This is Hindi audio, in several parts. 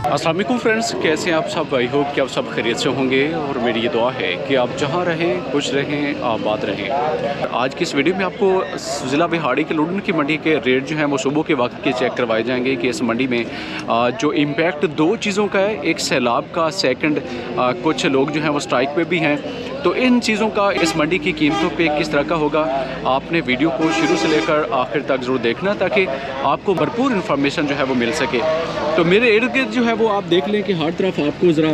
अस्सलाम वालेकुम फ्रेंड्स, कैसे हैं आप सब। आई होप कि आप सब खैरियत से होंगे और मेरी ये दुआ है कि आप जहां रहें खुश रहें आबाद रहें। आज की इस वीडियो में आपको ज़िला बिहाड़ी के लुडन की मंडी के रेट जो हैं वो सुबह के वक्त के चेक करवाए जाएंगे कि इस मंडी में जो इम्पैक्ट दो चीज़ों का है, एक सैलाब का, सेकंड कुछ लोग जो हैं वो स्ट्राइक पे भी हैं। तो इन चीज़ों का इस मंडी की कीमतों पे किस तरह का होगा, आपने वीडियो को शुरू से लेकर आखिर तक ज़रूर देखना ताकि आपको भरपूर इन्फॉर्मेशन जो है वो मिल सके। तो मेरे इर्द गिर्द जो है वो आप देख लें कि हर तरफ आपको ज़रा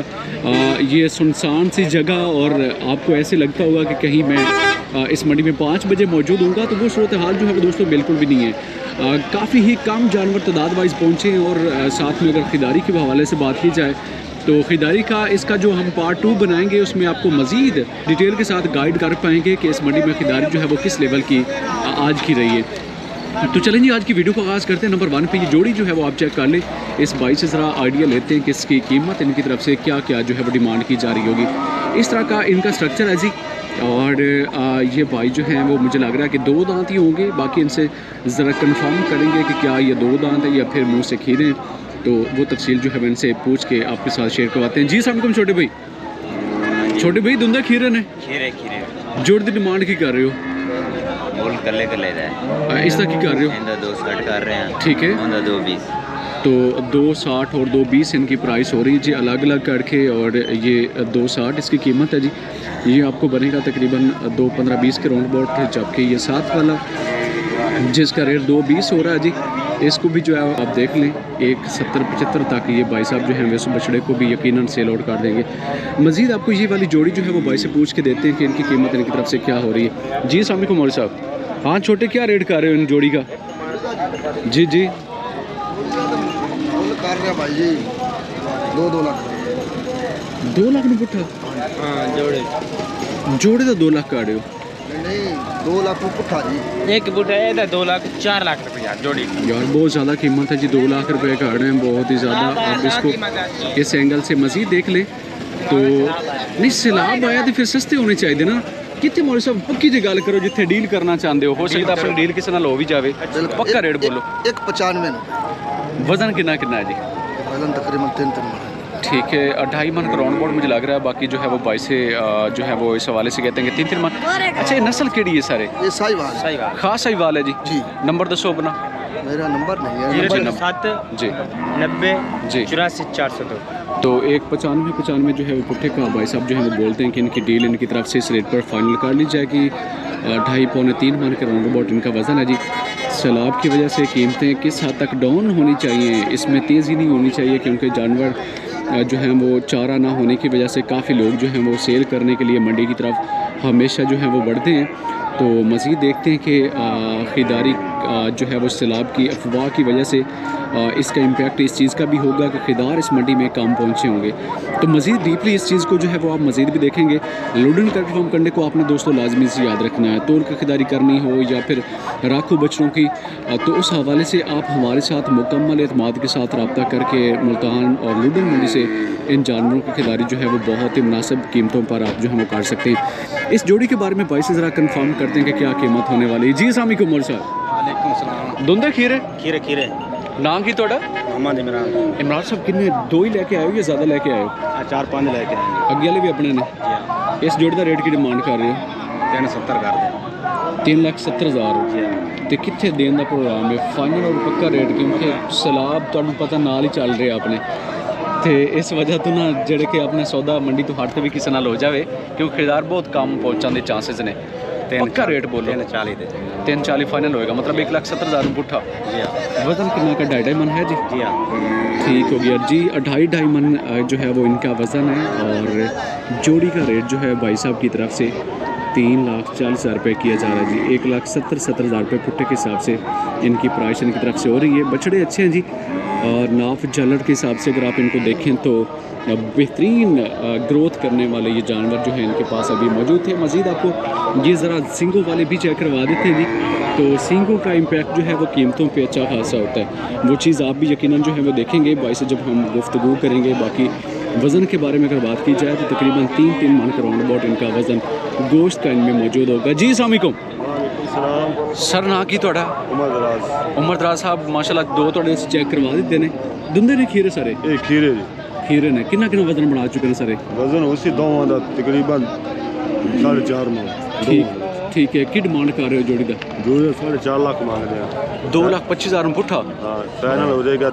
ये सुनसान सी जगह, और आपको ऐसे लगता होगा कि कहीं मैं इस मंडी में 5 बजे मौजूद होऊंगा, तो वो सूरत हाल जो है वो दोस्तों बिल्कुल भी नहीं है। काफ़ी ही कम जानवर तादाद वाइज पहुँचे हैं। और साथ में अगर ख़रीदारी के हवाले से बात की जाए तो ख़रीदारी का इसका जो हम पार्ट 2 बनाएंगे उसमें आपको मज़ीद डिटेल के साथ गाइड कर पाएंगे कि इस मंडी में ख़रीदारी जो है वो किस लेवल की आज की रही है। तो चलें जी, आज की वीडियो को आगाज़ करते हैं। नंबर 1 पे ये जोड़ी जो है वो आप चेक कर लें। इस भाई से ज़रा आइडिया लेते हैं कि इसकी कीमत, इनकी तरफ से क्या क्या जो है वो डिमांड की जा रही होगी। इस तरह का इनका स्ट्रक्चर है जी। और ये भाई जो हैं वो मुझे लग रहा है कि 2 दांत ही होंगे। बाकी इनसे ज़रा कंफर्म करेंगे कि क्या ये 2 दांत है या फिर मुँह से खीरे। तो वो तफसील जो है मैं इनसे पूछ के आपके साथ शेयर करवाते हैं। जी सलाम छोटे भाई। छोटे भाई धुंधे खीरे ने खीरे जोड़ की डिमांड की कर रहे हो? बोल कले कले इसका की कर रहे हो? 260 कर रहे हैं। ठीक है, 220। तो 260 और 220 इनकी प्राइस हो रही है जी, अलग अलग करके। और ये 260 इसकी कीमत है जी। ये आपको बनेगा तकरीबन 215-20 के राउंड अबाउट। जबकि ये 7 वाला जिसका रेट 220 हो रहा है जी, इसको भी जो है आप देख लें 170-75 तक ये भाई साहब जो हैं वैसे बछड़े को भी यकीनन सेल आउट कर देंगे। मज़ीद आपको ये वाली जोड़ी जो है वो भाई से पूछ के देते हैं कि इनकी कीमत इनकी तरफ से क्या हो रही है। जी अस्सलाम वालेकुम मौलवी साहब। हाँ छोटे, क्या रेट कर रहे हो इन जोड़ी का? जी जी कर रहे भाई जी 2 लाख 2 लाख में पुट्ठा? हाँ, जोड़े जोड़े तो 2 लाख का रहे हो? नहीं 2 लाख में पुट्ठा जी। एक बूटा है 2 लाख 4 लाख रुपया जोड़ी। यार बहुत ज़्यादा कीमत है जी, 2 लाख रुपए का रहे हैं, बहुत ही ज़्यादा। आप इसको इस एंगल से मज़ीद देख लें तो नहीं, सैलाब आया तो फिर सस्ते होने चाहिए ना। कितने मौलवी साहब पक्की जी गल करो, जिथे डील करना चाहते हो सकता अपनी डील किसी नाल हो भी जाए। पक्का रेट बोलो। 195। वजन कितना कितना है जी? वजन तकरीबन 3 मन। ठीक है, 2.5 मन का राउंड अबाउट मुझे लग रहा है। बाकी जो है वो भाई से जो है वो इस हवाले से कहते हैं कि 3 मन। अच्छा, ये नस्ल केड़ी है सारे? ये साहिवाल खास साहिवाल है जी। जी। नंबर दसो अपना। मेरा नंबर नहीं है। 07 जी 90 जी 84 402। तो 195 जो है वो पुट्ठे का भाई साहब जो है वो बोलते हैं कि इनकी डील इनकी तरफ से इस रेट पर फाइनल कर ली जाएगी। 2.5-3 मन के राउंड अबाउट इनका वज़न है जी। सैलाब की वजह से कीमतें किस हद तक डाउन होनी चाहिए, इसमें तेज़ी नहीं होनी चाहिए, क्योंकि जानवर जो हैं वो चारा ना होने की वजह से काफ़ी लोग जो हैं वो सेल करने के लिए मंडी की तरफ हमेशा जो है वो बढ़ते हैं। तो मज़ीद देखते हैं कि ख़रीदारी जो है वो सैलाब की अफवाह की वजह से इसका इम्पैक्ट इस चीज़ का भी होगा कि ख़रीदार इस मंडी में कम पहुँचे होंगे। तो मज़ीद डीपली इस चीज़ को जो है वो आप मज़ीद भी देखेंगे। लुडन कैटल फार्म करने को आपने दोस्तों लाजमी से याद रखना है। तोल की ख़रीदारी करनी हो या फिर राखू बछड़ों की, तो उस हवाले से आप हमारे साथ मुकम्मल एतमाद के साथ रब्ता करके मुल्तान और लुडन मंडी से इन जानवरों की ख़रीदारी जो है वो बहुत ही मुनासिब कीमतों पर आप जो है वो कर सकते हैं। इस जोड़ी के बारे में भाई से ज़रा कन्फर्म करते हैं कि क्या कीमत होने वाली है। जी अस्सलाम वालेकुम मौलवी साहब। वालेकुम सलाम। धुंधे खीरे खीरे खीरे नाम की तोड़ा? मोहम्मद इमरान। इमरान साहब कितने 2 ही लेके आए हो या ज़्यादा लेके आए हो? 4-5 लेके आए। अगे वाले भी अपने ने। इस जोड़ी का रेट की डिमांड कर रहे हो? 370 कर दे। 3,70,000 तो कितने देने का प्रोग्राम है? फाइनल और पक्का रेट, क्योंकि सैलाब तो पता नाल ही चल रहे अपने, तो इस वजह तो ना जेड़े कि अपने सौदा मंडी तो हट भी किसी नाल हो जाए, क्योंकि खरीदार बहुत कम पहुँचाने के चांसेस ने। पक्का रेट बोलो। 340 दे। 340 फाइनल होएगा, मतलब 1,70,000 पुट्ठा। जी हाँ। वजन कितना का? 2.5 मन है जी। जी हाँ। ठीक हो गया जी। 2.5 मन जो है वो इनका वज़न है। और जोड़ी का रेट जो है भाई साहब की तरफ से 3,40,000 रुपये किया जा रहा है जी। 1,70,000 रुपये पुट्टे के हिसाब से इनकी प्राइस इनकी तरफ से हो रही है। बछड़े अच्छे हैं जी, और नाफ जलर के हिसाब से अगर आप इनको देखें तो बेहतरीन ग्रोथ करने वाले ये जानवर जो हैं इनके पास अभी मौजूद थे। मज़ीद आपको ये ज़रा सींगों वाले भी चेक करवा देते हैं जी। तो सींगों का इम्पैक्ट जो है वो कीमतों पे अच्छा खासा होता है। वो चीज़ आप भी यकीनन जो है वो देखेंगे भाई से जब हम गुफ्तगू करेंगे। बाकी वज़न के बारे में अगर बात की जाए तो तकरीबन 3 मन के राउंड अबाउट इनका वज़न गोश्त का इनमें मौजूद होगा। जी अस्सलाम वालेकुम। सर ना की थोड़ा उमर दराज उमर दराज साहब माशाल्लाह दो थोड़े चेक करवा दिते ने दुंदे ने खीरे सारे ये खीरे जी खीरे ने कितना कितना वजन बना चुके हैं सारे वजन उसी दोवां दा तकरीबन 4.5 मन ठीक है की डिमांड कर रहे हो जोड़ी का जो 4.5 लाख मांगते हैं 2,25,000 में पुट्ठा हाँ फाइनल हो जाएगा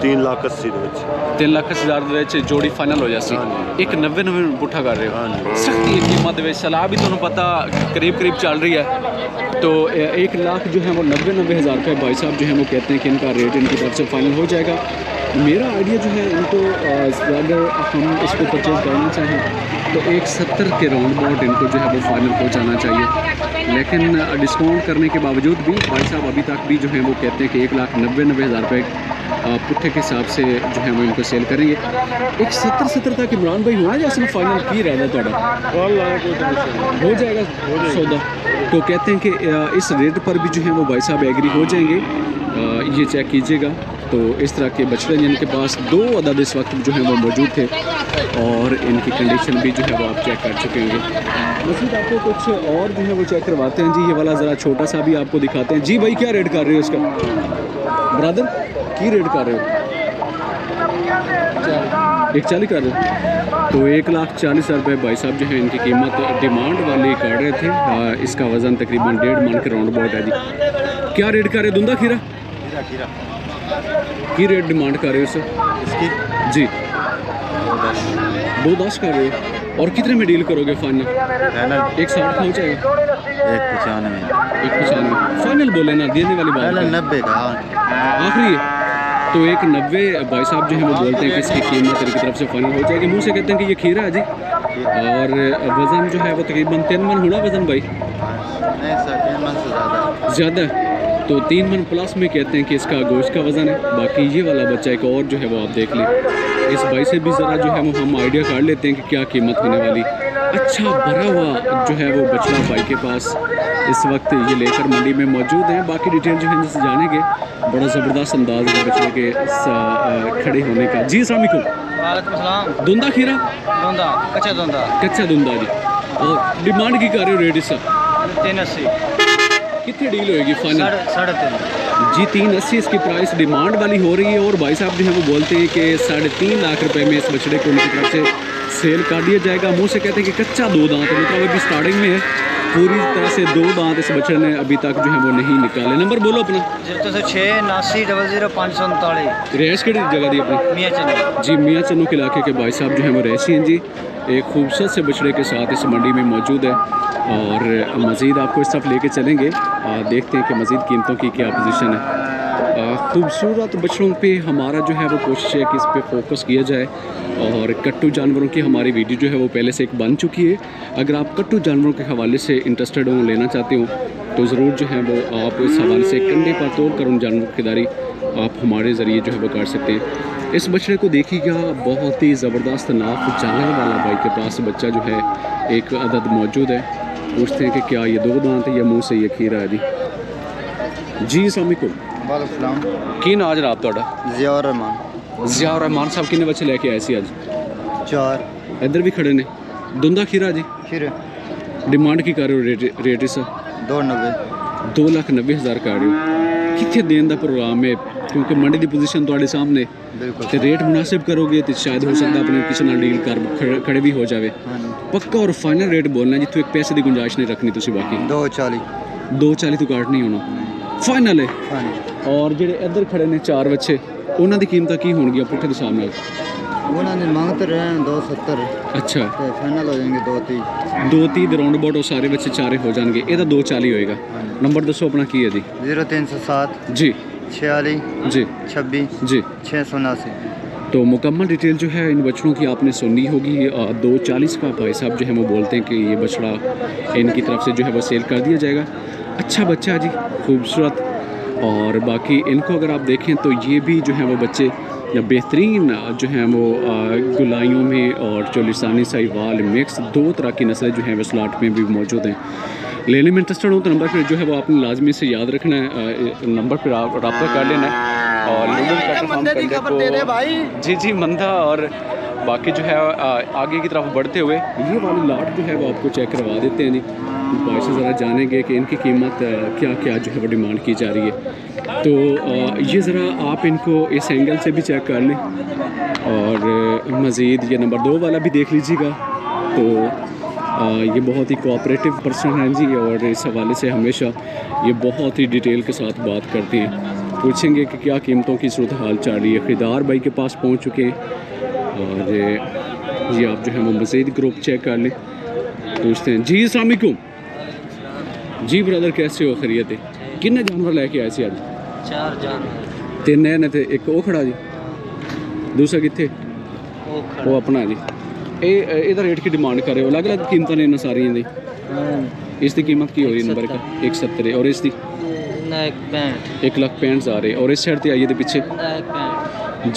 3,80,000 ਦੇ ਵਿੱਚ 3,80,000 ਦੇ ਵਿੱਚ जोड़ी फाइनल हो जासी हाँ एक 90 में पुट्ठा कर रहे हो हाँ सख्ती है कीमत में सलाह भी तुम्हें पता करीब करीब चल रही है तो 1 लाख जो है वो 90 हज़ार रुपये भाई साहब जो है वो कहते हैं कि इनका रेट इनकी तरफ से फाइनल हो जाएगा मेरा आइडिया जो है इनको अगर हम इसको परचेज़ करना चाहें तो 170 के राउंड अबाउट इनको जो है वो फाइनल पहुंचाना चाहिए लेकिन डिस्काउंट करने के बावजूद भी भाई साहब अभी तक भी जो है वो कहते हैं कि 1,90,000 रुपये पुट्ठे के हिसाब से जो है वो इनको सेल करेंगे 170 तक इमरान भाई हुआ या सिर्फ फाइनल की रहता थोड़ा हो जाएगा सौदा तो कहते हैं कि इस रेट पर भी जो है वो भाई साहब एग्री हो जाएंगे ये चेक कीजिएगा तो इस तरह के बछड़े जिनके पास 2 अदद इस वक्त जो है वो मौजूद थे और इनकी कंडीशन भी जो है वो आप चेक कर चुके होंगे मजीद आपको कुछ और जो है वो चेक करवाते हैं जी ये वाला ज़रा छोटा सा भी आपको दिखाते हैं जी भाई क्या रेट कर रहे हो इसका ब्रदर की रेट कर रहे हो 140 कर रहे हो तो 1,40,000 रुपये भाई साहब जो है इनकी कीमत डिमांड वाली कर रहे थे इसका वज़न तकरीबन 1.5 मन के राउंड अबाउट है जी क्या रेट कर रहे हो दुंदा खीरा की रेट डिमांड कर रहे हो सर इसकी जी 2,10 कर रहे हो और कितने में डील करोगे फाइनल फाइनल 1,60 पहुँच जाएगा 195 1,95 फाइनल बोले ना देने वाली बात फाइनल है। 90 का आखिरी है तो 1,90 भाई साहब जो है वो बोलते हैं कि इसकी कीमत इनकी तरफ से फाइनल हो जाएगी मुँह से कहते हैं कि ये खीरा है जी और वज़न जो है वो तकरीबन 3 मन होना वज़न भाई नहीं सर 3 मन से ज़्यादा है तो 3 मन प्लस में कहते हैं कि इसका गोश्त का वज़न है बाकी ये वाला बच्चा एक और जो है वो आप देख लें इस भाई से भी ज़रा जो है वो हम आइडिया कर लेते हैं कि क्या कीमत होने वाली अच्छा भरा हुआ जो है वो बछड़ा भाई के पास इस वक्त ये लेकर मंडी में मौजूद हैं बाकी डिटेल जो है इनसे जानेंगे बड़ा ज़बरदस्त अंदाज है बछड़े के खड़े होने का जी अस्सलाम वालेकुम वालेकुम सलाम दुंदा खीरा दोंदा कच्चा दुंदा जी और डिमांड की कर रहे हो रेट इसका 380 कितनी डील होएगी फाइनल 3.5 जी 380 इसकी प्राइस डिमांड वाली हो रही है और भाई साहब जो है वो बोलते हैं कि 3.5 लाख रुपए में इस बछड़े को उनकी तरफ से सेल कर दिया जाएगा मुँह से कहते हैं कि कच्चा 2 दांत मतलब अभी स्टार्टिंग में है पूरी तरह से 2 दांत इस बछड़े ने अभी तक जो है वो नहीं निकाले नंबर बोलो अपना 06 89 00 539 रिहाइश की जगह दी अपनी मियाँ चंद जी मियाँ चन्नू के इलाके के भाई साहब जो है वो रहसी हैं जी एक खूबसूरत से बछड़े के साथ इस मंडी में मौजूद है और मज़ीद आपको इस तरफ लेके चलेंगे देखते हैं कि मज़ीद कीमतों की क्या पोजीशन है खूबसूरत बछड़ों पे हमारा जो है वो कोशिश है कि इस पे फोकस किया जाए और कट्टू जानवरों की हमारी वीडियो जो है वो पहले से एक बन चुकी है अगर आप कट्टू जानवरों के हवाले से इंटरेस्टेड हो लेना चाहते हो तो ज़रूर जो है वो आप इस हवाले से कंधे पर तोड़ कर उन जानवरों की खरीदारी आप हमारे ज़रिए जो है वो कर सकते हैं इस बछड़े को देखिएगा बहुत ही ज़बरदस्त नाफ जालर वाला भाई के पास बच्चा जो है एक अदद मौजूद है पूछते हैं कि क्या ये 2 दांत है या मुँह से ये खीरा है जी अस्सलाम वालेकुम की ना आज रात तोड़ा ज़ियाउर रहमान ज़ियाउर रहमान साहब कितने बच्चे लेके आए सी आज 4 इधर भी खड़े ने दुंदा खीरा जी खीरे डिमांड की कर रहे हो रेट इस 290 2,90,000 कर रहे हो कितने देन का प्रोग्राम है क्योंकि मंडी की पोजीशन थोड़े सामने बिल्कुल तो रेट मुनासिब करोगे तो शायद हो सकता अपने किसी ना डील कर खड़े भी हो जाए पक्का और फाइनल रेट बोलना जितों एक पैसे की गुंजाइश नहीं रखनी तुसी बाकी 240 तो काट नहीं होना फाइनल है और ਜਿਹੜੇ ਇੱਧਰ ਖੜੇ ਨੇ 4 ਬੱਚੇ ਉਹਨਾਂ ਦੀ ਕੀਮਤਾਂ ਕੀ ਹੋਣਗੀਆਂ ਪੁੱਠੇ ਦੇ ਹਿਸਾਬ ਨਾਲ उन्होंने मांगते रहे हैं 270 अच्छा तो फाइनल हो जाएंगे 230 230 ਦੇ ਰਾਉਂਡ ਅਬਾਊਟ ਉਹ ਸਾਰੇ ਬੱਚੇ ਚਾਰੇ ਹੋ ਜਾਣਗੇ ਇਹਦਾ 240 ਹੋਏਗਾ ਨੰਬਰ ਦੱਸੋ ਆਪਣਾ ਕੀ ਹੈ ਜੀ 0307 जी 46 जी 26 जी 679 तो मुकम्मल डिटेल जो है इन बछड़ों की आपने सुनी होगी 240 का भाई साहब जो है वो बोलते हैं कि ये बछड़ा इनकी तरफ से जो है वो सेल कर दिया जाएगा अच्छा बच्चा है जी खूबसूरत और बाकी इनको अगर आप देखें तो ये भी जो है वो बच्चे बेहतरीन जो हैं वो गुलाइयों में और चोलिस्तानी साहिवाल मिक्स 2 तरह की नस्लें जो हैं वो स्लॉट में भी मौजूद हैं लेने में इंटरेस्टेड हो तो नंबर पर जो है वो आपने लाजमी से याद रखना है नंबर पर आप रब्ता कर लेना है और जी जी मंदा और बाकी जो है आगे की तरफ बढ़ते हुए ये वाली लाट जो है वो आपको चेक करवा देते हैं जी भाई से ज़रा जानेंगे कि इनकी कीमत क्या क्या जो है वो डिमांड की जा रही है। तो ये ज़रा आप इनको इस एंगल से भी चेक कर लें और मज़ीद ये नंबर 2 वाला भी देख लीजिएगा। तो ये बहुत ही कोऑपरेटिव पर्सन हैं जी, और इस हवाले से हमेशा ये बहुत ही डिटेल के साथ बात करते हैं। पूछेंगे कि क्या कीमतों की सूरत हाल चल रही है। ख़रीदार भाई के पास पहुंच चुके हैं और ये आप जो है वो मज़ीद ग्रुप चेक कर लें। पूछते हैं जी, अस्सलाम वालेकुम जी ब्रदर, कैसे हो? खैरियत है? किन्ने जानवर लेके आए थे आज? 4 जानवर। 3 नए ने थे, एक वो खड़ा जी, दूसरा कितने वो अपना जी। ਇਹਦਾ ਰੇਟ ਕੀ ਡਿਮਾਂਡ ਕਰ ਰਹੇ ਹੋ? ਅਲੱਗ-ਅਲੱਗ ਕੀਮਤਾਂ ਨੇ ਇਹਨਾਂ ਸਾਰੀਆਂ ਦੀ। ਇਸ ਦੀ ਕੀਮਤ ਕੀ ਹੋ ਰਹੀ ਹੈ ਨੰਬਰ 170 और इस दी 1,65,000 है। और इस साइड पे आइए तो पीछे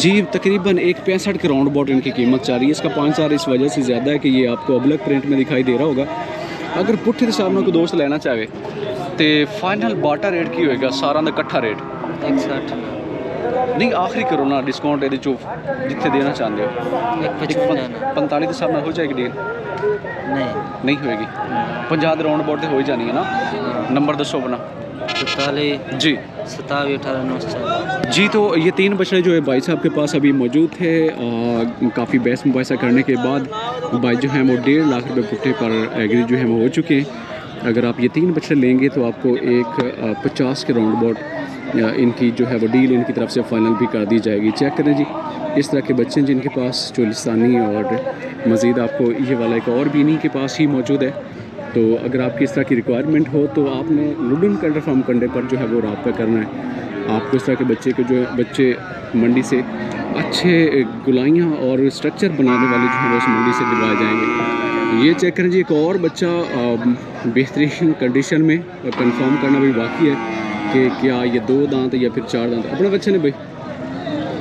जी तकरीबन 1,65 के राउंड अबाउट इनकी कीमत चल रही है। इसका 5,000 इस वजह से ज़्यादा है कि ये आपको अबलग प्रिंट में दिखाई दे रहा होगा। अगर पुट्ठे के सामने कोई दोस्त लेना चाहे तो फाइनल बाटा रेट की होएगा सारा का इकट्ठा रेट 160 नहीं आखिरी करो ना डिस्काउंट ये जितने देना चाहते हो 45 के सामने हो जाएगी डील? नहीं होएगी। 50 के राउंड अबाउट हो ही जानी है ना। नंबर दसो अपना। 47 जी 27 18 9 जी। तो ये 3 बछड़े जो है भाई साहब के पास अभी मौजूद थे। काफ़ी बहस मुबासा करने के बाद भाई जो है वो 1.5 लाख रुपये पुट्ठे पर एग्री जो है वो हो चुके हैं। अगर आप ये 3 बछड़े लेंगे तो आपको एक 50 के राउंड अबाउट इनकी जो है वो डील इनकी तरफ से फ़ाइनल भी कर दी जाएगी। चेक करें जी, इस तरह के बच्चे जिनके पास चोलिस्तानी और मज़ीद आपको ये वाला एक और भी इन्हीं के पास ही मौजूद है। तो अगर आपकी इस तरह की रिक्वायरमेंट हो तो आपने लुडन कंडर फार्म कंडे पर जो है वो रब्ता करना है। आपको इस तरह के बच्चे के जो है बच्चे मंडी से अच्छे गुलाइयाँ और स्ट्रक्चर बनाने वाले जो है वो उस मंडी से दिलवाए जाएंगे। ये चेक करें जी, एक और बच्चा बेहतरीन कंडीशन में कंफर्म करना भी बाकी है कि क्या ये 2 दांत या फिर 4 दांत अपने बच्चे ने भाई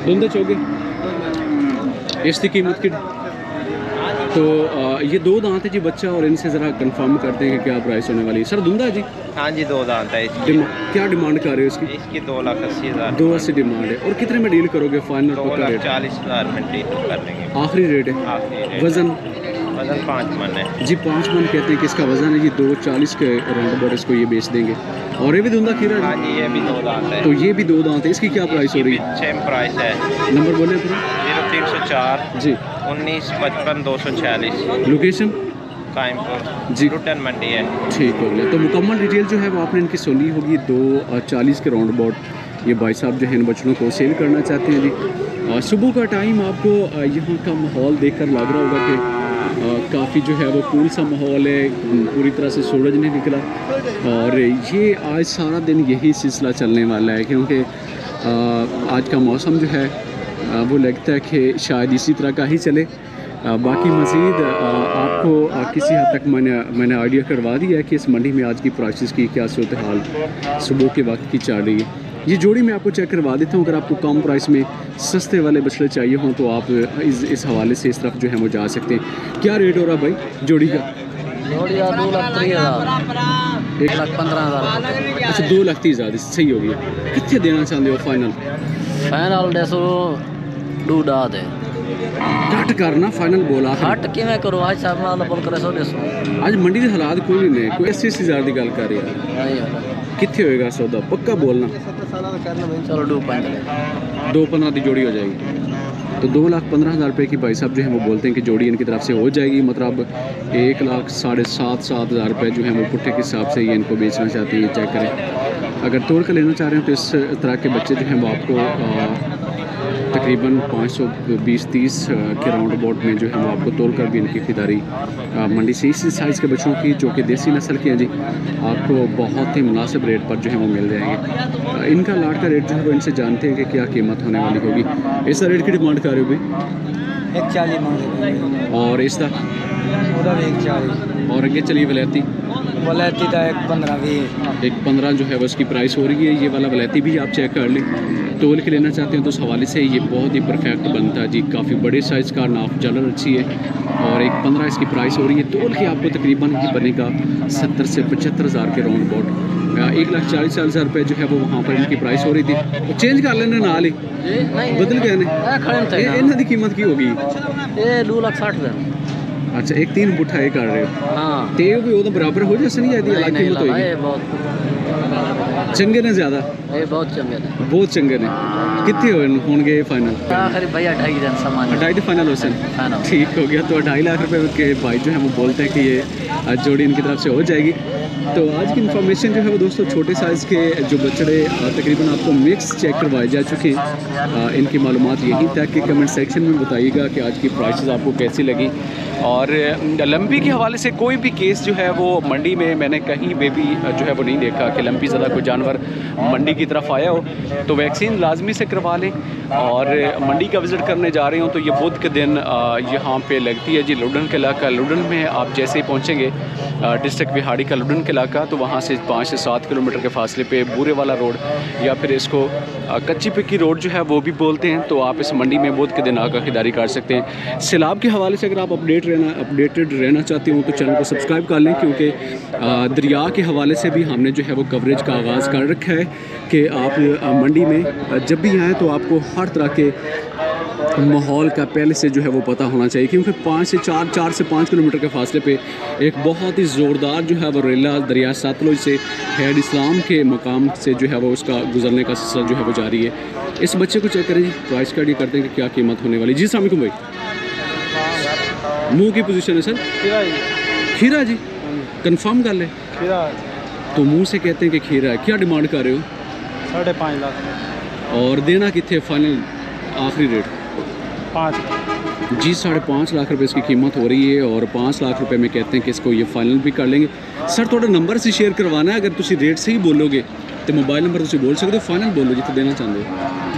दोनों चौके इसकी कीमत की। तो ये 2 दांत है जी बच्चा, और इनसे ज़रा कंफर्म करते हैं कि क्या प्राइस होने वाली है। सर धुंधा है जी? हाँ जी 2 दांत है इसकी। क्या डिमांड कर रहे हो इसकी? इसकी 2,80,000। 2,80 डिमांड है। और कितने में डील करोगे? फाइनल 2,40,000 में डील कर लेंगे। आखिरी रेट है? आखिरी रेट। वज़न 5 मन है जी। 5 मन कहते हैं कि इसका वज़न है जी। 2,40 के राउंड अबाउट इसको ये बेच देंगे। और ये भी धुंधा खीरा है? हाँ जी ये भी 2 दांत है। तो ये भी 2 दांत है। इसकी क्या प्राइस हो रही है? सेम प्राइस है। नंबर बोले फिर? 0304 जी 1955 246। लोकेशन? कायमपुर जी। रुटन मंडी है। ठीक हो गया। तो मुकम्मल डिटेल जो है वो आपने इनकी सुनी होगी। 2,40 के राउंड अबाउट ये भाई साहब जो है इन बच्चों को सेल करना चाहते हैं जी। सुबह का टाइम आपको यहाँ का माहौल देखकर लग रहा होगा कि काफ़ी जो है वो कूल सा माहौल है, पूरी तरह से सूरज नहीं निकला। और ये आज सारा दिन यही सिलसिला चलने वाला है, क्योंकि आज का मौसम जो है वो लगता है कि शायद इसी तरह का ही चले। बाकी मज़ीद आपको किसी हद तक मैंने आइडिया करवा दिया है कि इस मंडी में आज की प्राइसेस की क्या सूरत हाल सुबह के वक्त की चल रही है। ये जोड़ी मैं आपको चेक करवा देता हूँ। अगर आपको कम प्राइस में सस्ते वाले बछड़े चाहिए हों तो आप इस हवाले से इस तरफ जो है वो जा सकते हैं। क्या रेट हो रहा भाई जोड़ी का? 2,30,000 1,15,000। अच्छा 2,30,000 सही हो गया। कितने देना चाहते हो फाइनल? फाइनल 2.5 दे घट करना फाइनल बोला हट कि मैं करो आज साहब नाल बोल करे 150। आज मंडी के हालात कोई नहीं है। कोई 80,000 की गल कर रहा है। कितने होएगा सौदा? पक्का बोलना। चलो 2.5 2,15 की जोड़ी हो जाएगी। तो 2,15,000 रुपये की भाई साहब जो है वो बोलते हैं कि जोड़ी इनकी तरफ से हो जाएगी। मतलब 1,07,000 रुपये जो है वो पुट्ठे के हिसाब से ये इनको बेचना चाहते हैं। ये चेक करें। अगर तोड़ कर लेना चाह रहे हैं तो इस तरह के बच्चे जो हैं वो आपको तकरीबन 520-30 के राउंड अबाउट में जो है वो आपको तोड़ कर भी इनकी खरीदारी मंडी से इसी साइज़ के बच्चों की जो कि देसी नस्ल के हैं जी आपको बहुत ही मुनासिब रेट पर जो है वो मिल जाएंगे। इनका लाट का रेट जो है वो इनसे जानते हैं कि क्या कीमत होने वाली होगी। इस रेट की डिमांड कर रहे हो भाई? 140 और इसका? 140 और आगे चलिए वलैती का 1,15 1,15 जो है वो उसकी प्राइस हो रही है। ये वाला वलैती भी आप चेक कर लें। तोल के लेना चाहते हैं तो उस हवाले से ये बहुत ही परफेक्ट बनता है जी। काफ़ी बड़े साइज़ का, नाफ जलर अच्छी है और 1,15 इसकी प्राइस हो रही है। तोल के आपको तकरीबन ये बनेगा 70 से 75,000 के राउंड अबाउट। 1,40,000 रुपये जो है वो वहाँ पर इनकी प्राइस हो रही थी। वो चेंज कर लेना नाल ही बदल गया ने। इन्हों की कीमत की होगी? 2,60,000 अच्छा एक 3 पुट्ठा ये कर रहे हो हाँ ते भी वो तो बराबर हो जैसे नहीं जाती अलग कीमत होगी ये बहुत चंगे ने ज़्यादा ये बहुत चंगे ने बहुत चंगे ने कितने होंगे फाइनल आखिर भैया 2.5 दिन सामान 2.5 फाइनल हो सन फाइनल ठीक हो गया। तो 2.5 लाख रुपए के भाई जो है वो बोलते हैं कि ये जोड़ी इनकी तरफ से हो जाएगी। तो आज की इन्फॉर्मेशन जो है वो दोस्तों छोटे साइज़ के जो बछड़े तकरीबन आपको मिक्स चेक करवाए जा चुके हैं। इनकी मालूमात यहीं तक कि कमेंट सेक्शन में बताइएगा कि आज की प्राइसेस आपको कैसी लगी। और लंबी के हवाले से कोई भी केस जो है वो मंडी में मैंने कहीं पे भी जो है वो नहीं देखा कि लंबी ज़्यादा कोई जानवर मंडी की तरफ आया हो। तो वैक्सीन लाजमी से करवा लें। और मंडी का विज़िट करने जा रहे हो तो ये बुध के दिन यहाँ पे लगती है जी लुडन किला का। लुडन में आप जैसे ही पहुँचेंगे डिस्ट्रिक्ट बिहाड़ी का लुडन किला का तो वहाँ से 5 से 7 किलोमीटर के फासले पे बूरे वाला रोड या फिर इसको कच्ची पिक्की रोड जो है वो भी बोलते हैं। तो आप इस मंडी में बुध के दिन आकर खरीदारी कर सकते हैं। सैलाब के हवाले से अगर आप अपडेटेड रहना चाहते हो तो चैनल को सब्सक्राइब कर लें, क्योंकि दरिया के हवाले से भी हमने जो है वो कवरेज का आगाज़ कर रखा है कि आप मंडी में जब भी आएँ तो आपको हर तरह के माहौल का पहले से जो है वो पता होना चाहिए, क्योंकि 4 से 5 किलोमीटर के फासले पे एक बहुत ही ज़ोरदार जो है वो रेला दरिया सतलुज से हेड इस्लाम के मकाम से जो है वो उसका गुजरने का सिलसिला जो है वो जारी है। इस बच्चे को चेक करें जी, प्राइस कार्ड ये करते हैं कि क्या कीमत होने वाली। जी अस्सलाम वालेकुम भाई, मुँह की पोजीशन है सर खीरा जी, कंफर्म कर ले तो मुँह से कहते हैं कि खीरा है। क्या डिमांड कर रहे हो? 5.5 लाख और देना कितने फाइनल आखिरी रेट? 5 जी 5.5 लाख रुपए इसकी कीमत हो रही है और 5 लाख रुपए में कहते हैं कि इसको ये फाइनल भी कर लेंगे। सर थोड़ा नंबर से शेयर करवाना है, अगर तुम रेट से ही बोलोगे तो मोबाइल नंबर तुम बोल सकते हो, फाइनल बोलो जितना देना चाहते हो।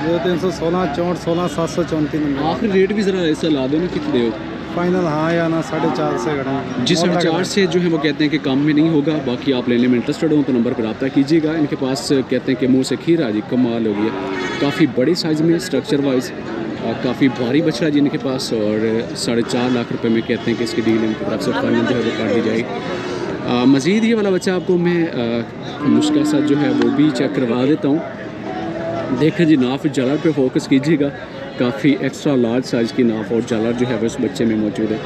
0316 64 16 734 नंबर। आखिरी रेट भी ज़रा ऐसा ला दो ना कितने हो फाइनल हाँ या ना 4.5 से घटा जी 4.5 से जो है वो कहते हैं कि कम में नहीं होगा। बाकी आप लेने में इंटरेस्टेड हो तो नंबर पर रब्ता कीजिएगा। इनके पास कहते हैं कि मुँह से खीरा जी कमाल हो गया, काफ़ी बड़े साइज़ में स्ट्रक्चर वाइज काफ़ी भारी बछड़ा जी इनके पास और 4.5 लाख रुपए में कहते हैं कि इसकी डील इनकी तरफ से फाइनल जो है वो कर दी जाएगी। मज़ीद ये वाला बच्चा आपको मैं मुश्किल सा जो है वो भी चेक करवा देता हूँ। देखें जी नाफ जालर पे फोकस कीजिएगा, काफ़ी एक्स्ट्रा लार्ज साइज़ की नाफ और जालर जो है वो इस बच्चे में मौजूद है।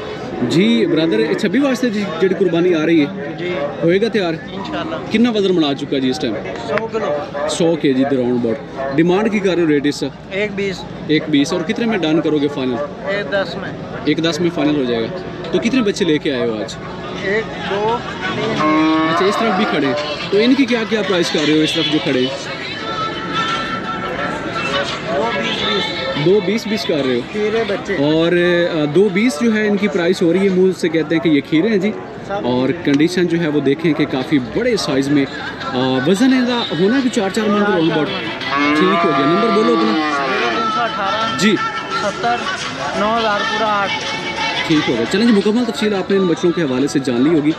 जी ब्रदर 26 वास्ते जी जी कुर्बानी आ रही है जी होएगा तैयार? इंशाल्लाह कितना वजन बना चुका जी इस time? 100 kilo 100 kg the round about. Demand की कर रहे हो रेट इसका? 1.20 1.20 और कितने में डन करोगे फाइनल? 1.10 में 1.10 में फाइनल हो जाएगा। तो कितने बच्चे लेके आए हो आज? 1 2 3 अच्छा इस तरफ भी खड़े हैं, तो इनकी क्या क्या प्राइस कर रहे हो? इस तरफ जो खड़े हैं 2.20 कर रहे हो खीरे बच्चे और 2.20 जो है इनकी प्राइस हो रही है। मुँह से कहते हैं कि ये खीरे हैं जी। और कंडीशन जो है वो देखें कि काफ़ी बड़े साइज़ में वज़न है होना कि 4 मन का अबाउट। ठीक हो गया, नंबर बोलो अपना। 318 जी 70 9000 पूरा 8। ठीक होगा, चलें जी मुकम्मल तफसील आपने इन बच्चों के हवाले से जान ली होगी।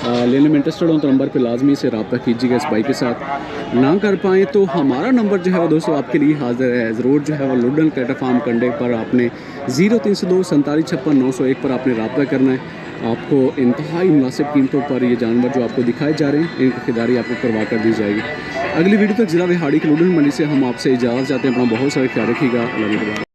लेने में इंटरेस्टेड हो तो नंबर पे लाजमी से रब्ता कीजिएगा इस भाई के साथ। ना कर पाएँ तो हमारा नंबर जो है वो दोस्तों आपके लिए हाजिर है। ज़रूर जो है वो लुडन कैटर फार्म कंडे पर आपने 0302 47 56 901 पर आपने रब्ता करना है। आपको इंतहाई मुनासिब कीमतों पर ये जानवर जो आपको दिखाए जा रहे हैं इनकी खरीदारी आपको करवा कर दी जाएगी। अगली वीडियो तक ज़िला बिहाड़ी के लुडन मंडी से हम आपसे इजाज़त चाहते हैं। अपना बहुत सारा ख्याल रखिएगा। अल्लाह।